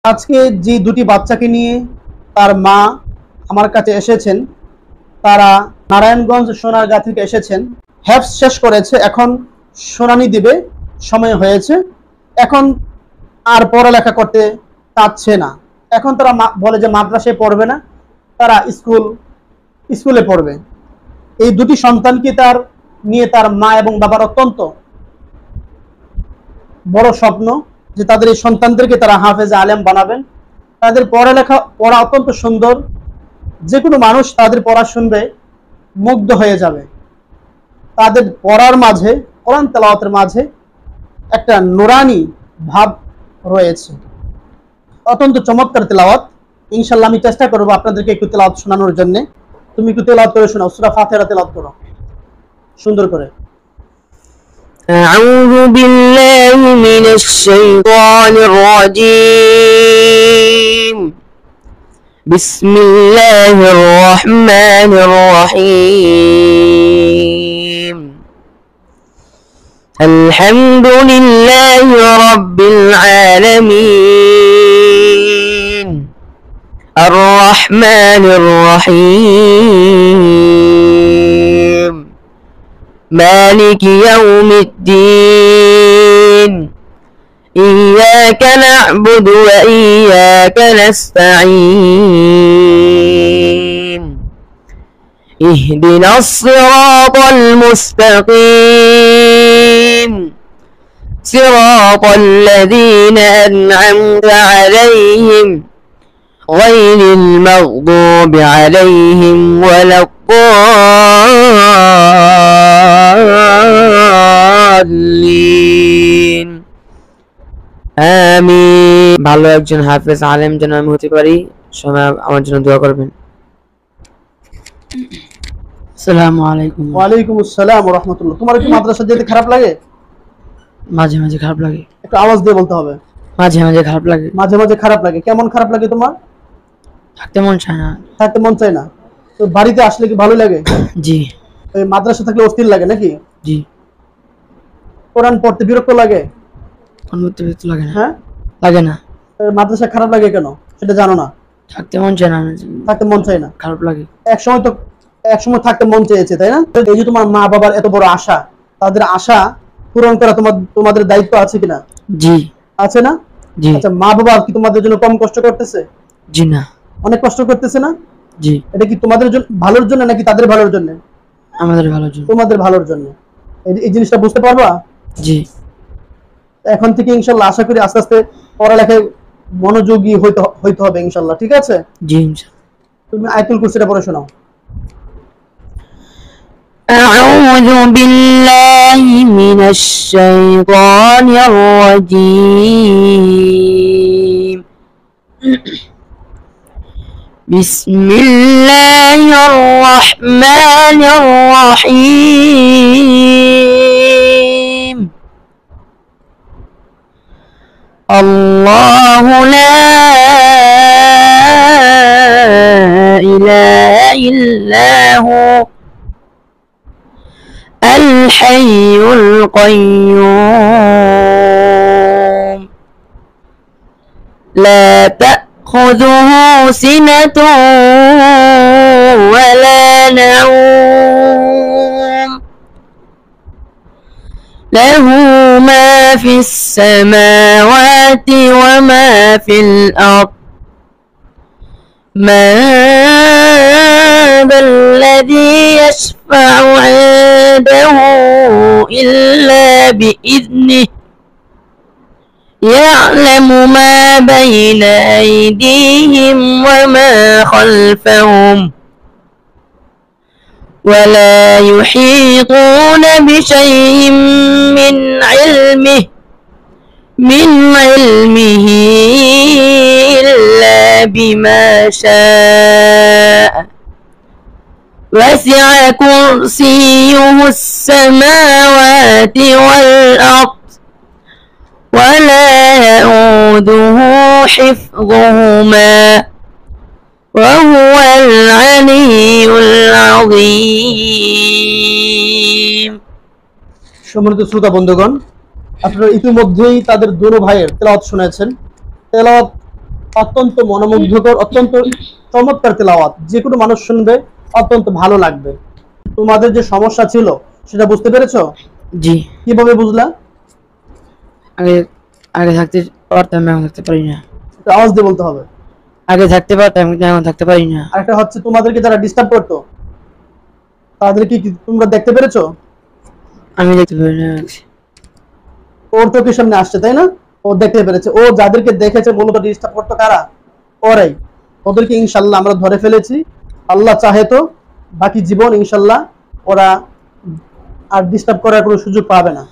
আজকে যে দুটি বাচ্চাকে নিয়ে তার মা আমার কাছে এসেছেন, তারা নারায়ণগঞ্জ সোনারগাঁ থেকে এসেছেন। হ্যাফজ শেষ করেছে, এখন শুনানি দিবে, সময় হয়েছে। এখন আর পড়ালেখা করতে চাচ্ছে না। এখন তারা বলে যে মাদ্রাসায় পড়বে না, তারা স্কুলে পড়বে। এই দুটি সন্তানকে তার নিয়ে তার মা এবং বাবার অত্যন্ত বড় স্বপ্ন যে তাদের এই সন্তানদেরকে তারা হাফেজ আলেম বানাবেন। তাদের পড়া অত্যন্ত সুন্দর, যে কোনো মানুষ তাদের পড়া শুনবে মুগ্ধ হয়ে যাবে। তাদের পড়ার মাঝে, কোরআন তেলাওয়াতের মাঝে একটা নুরানি ভাব রয়েছে, অত্যন্ত চমৎকার তেলাওয়াত। ইনশাআল্লাহ আমি চেষ্টা করব আপনাদেরকে একটু তেলাওয়াত শোনানোর জন্য। তুমি একটু তেলাওয়াত করে শোনাও, সূরা ফাতিহা তেলাওয়াত করো সুন্দর করে। أعوذ بالله من الشيطان الرجيم. بسم الله الرحمن الرحيم. الحمد لله رب العالمين الرحمن الرحيم مالك يوم الدين إياك نعبد وإياك نستعين اهدنا الصراط المستقيم صراط الذين أنعمت عليهم غير المغضوب عليهم ولا الضالين آمين. ভালো একজন হাফেজ আলেম যেন আমি হতে পারি, সবাই আমার জন্য দোয়া করবেন। আসসালামু আলাইকুম। ওয়ালাইকুম আসসালাম ওয়া রাহমাতুল্লাহ। তোমার কি মাদ্রাসা যেতে খারাপ লাগে? মাঝে মাঝে খারাপ লাগে। একটু আওয়াজ দিয়ে বলতে হবে। মাঝে মাঝে খারাপ লাগে। মাঝে মাঝে খারাপ লাগে। কেমন খারাপ লাগে তোমার? থাকতে মন চায় না। থাকতে মন চায় না। তো বাড়িতে আসলে কি ভালো লাগে? জি। এই মাদ্রাসা থাকলে অস্থির লাগে নাকি? জি। কোরআন পড়তে বিরক্ত লাগে? কোরআন পড়তে বিরক্ত লাগে না। হ্যাঁ, লাগে না। মাদ্রাসা খারাপ লাগে কেন সেটা জানো না? থাকতে মন চায় না। থাকতে মন চায় না, খারাপ লাগে। এক সময় থাকতে মন চেয়েছে, তাই না? এই যে তোমার মা বাবার এত বড় আশা, তাদের আশা পূরণ করা তোমাদের দায়িত্ব আছে কিনা? জি। আছে না? জি। আচ্ছা, মা বাবা কি তোমাদের জন্য কম কষ্ট করতেছে? জি না। অনেক কষ্ট করতেছে না? জি। এটা কি তোমাদের জন্য ভালোর জন্য নাকি তাদের ভালোর জন্য? আমাদের ভালোর জন্য। তোমাদের ভালোর জন্য। এই জিনিসটা বুঝতে পারবা? জি। এখন থেকে ইনশাআল্লাহ আশা করি আস্তে আস্তে পড়ালেখায় মনোযোগী হইতে হবে ইনশাআল্লাহ। ঠিক আছে? জি ইনশাআল্লাহ। তুমি আয়াতুল কুরসিটা পড়ে শোনাও। أعوذ بالله من الشيطان الرجيم. بسم الله الرحمن الرحيم. الله لا إله إلا هو الحي القيوم لا تأخذه سنة ولا نوم له ما في السماوات وما في الأرض من ذا الذي يشفع عنده إلا بإذنه يعلم ما بين أيديهم وما خلفهم ولا يحيطون بشيء من علمه إلا بما شاء وسع كرسيه السماوات والأرض ولا يؤوده حفظهما وهو العلي العظيم. সম্মানিত শ্রোতা বন্ধুগণ, আপনারা ইতিমধ্যেই তাদের দুনো ভাইয়ের তেলাওয়াত শুনেছেন। তেলাওয়াত অত্যন্ত মনোমুগ্ধকর, অত্যন্ত চমৎকার তেলাওয়াত, যে কোনো মানুষ শুনবে অত্যন্ত ভালো লাগবে। তোমাদের যে সমস্যা ছিল সেটা বুঝতে পেরেছো? জি। কিভাবে বুঝলা? আগে আগে থাকতে পারতাম, এখন থাকতে পারি না। একটু আওয়াজ দিয়ে বলতে হবে। আগে থাকতে পারতাম, কিন্তু এখন থাকতে পারি না। আরেকটা হচ্ছে, তোমাদেরকে যারা ডিস্টার্ব করতো তাদের কি তোমরা দেখতে পেরেছো? আমি দেখতে পারি না। ওর চোখের সামনে আসছে, তাই না? ও দেখতে পেরেছে। ও যাদেরকে দেখেছে মূলত ডিস্টার্ব করতো কারা? ওরাই। ওদেরকে ইনশাল্লাহ আমরা ধরে ফেলেছি। আল্লাহ চাহে তো বাকি জীবন ইনশাল্লাহ ওরা আর ডিস্টার্ব করার কোনো সুযোগ পাবে না।